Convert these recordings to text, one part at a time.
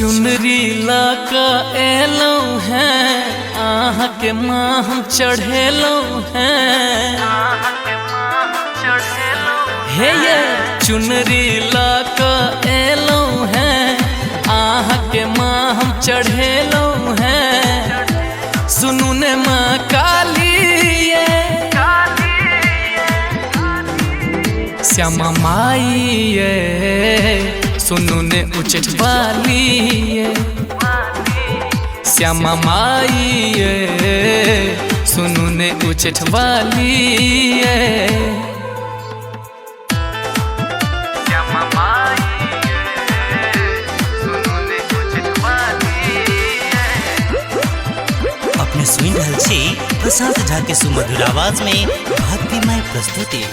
चुनरी लाका एलो हैं आहा के माँ हम चढ़ेलो हैं। हे ये चुनरी लाका एलो हैं आहा के माँ हम चढ़ेलो हैं। सुनु ने माँ काली श्यामा माई ये सुनु ने उचट वाली ये। श्यामा माई ये सुनु ने उचट वाली ये। श्यामा माई ये सुनु ने उचट वाली ये। अपने सुन रहल छी प्रशांत झा के सुमधुर आवाज में भक्तिमय प्रस्तुति।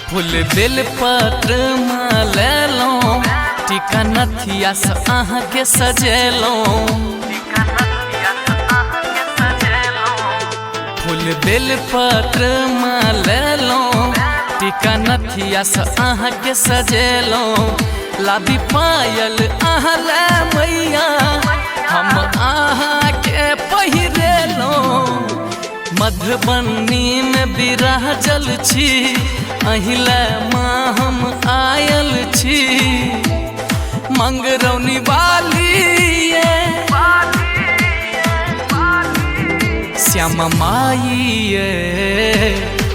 फूल बेल पत्र माले लो टीका नथिया से आहा के सजेलो। फूल बेल पत्र माले लो टीका नथिया से आहा के सजेलो। लादी पायल आहा ले मैया हम आहा के पहिरेलो। मधुबनी में बिराजल छी अहिले माँ हम आयल छी। मंगरौनी वाली ये श्यामा माई ये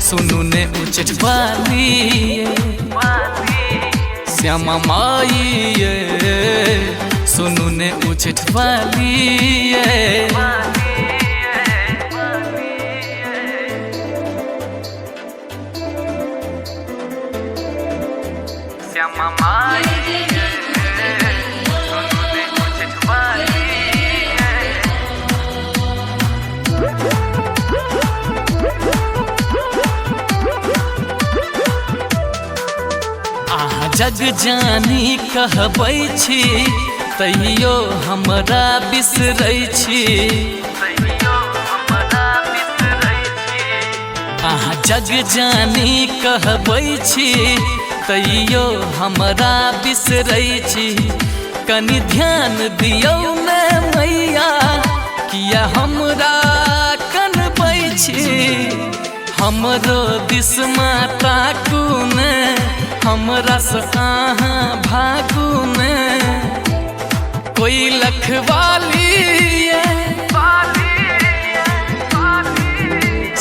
सुनु ने उचट वाली ये। श्यामा माई ये सुनु ने उचट वाली ये। श्यामा माई सुनु ने उचट वाली ये। आहा जग जानी कहबै छी तैयो हमरा बिसरै छी। आहा जग जानी कहबै छी तैयो हमरा बिसरै छी। कनि ध्यान दियौ ने मैया किया हमरा कनबै छी। हमरो दिस माता कुने हमरा से अहाँ भागू ने। कोई लखवाली ये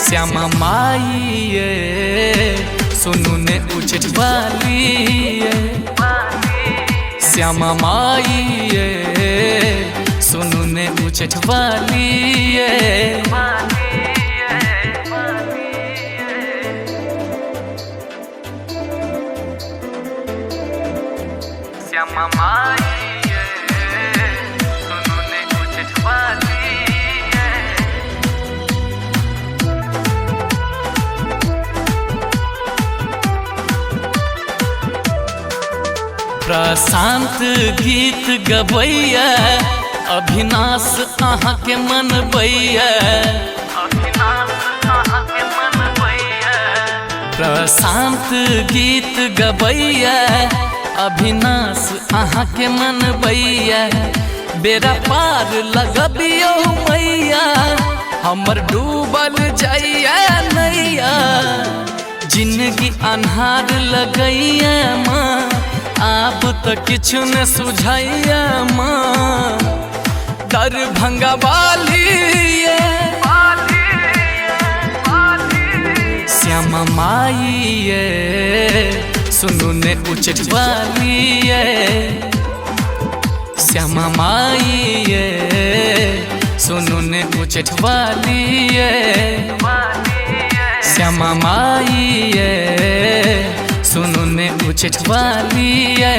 श्यामा माई ये सुनु ने उचट वाली ये। श्यामा माई ये सुनु ने उचट वाली ये। श्यामा माई ये सुनु ने उचट वाली ये। प्रशांत गीत गबैया अभिनाश आहा के मनबैया। प्रशांत गीत गबैया अभिनाश आहा के मनबैया। बेरा पार लगबियो मैया हमर डूबल जाइया नैया। जिंदगी अन्हार लगैया माँ आप तो किछु न सुझाइया माँ। दरभंगा वाली ये श्यामा माई ये सुनु ने उचट वाली ये। श्यामा माई ये सुनु ने उचट वाली ये। श्यामा माई ये सुनु ने उचट वाली ये।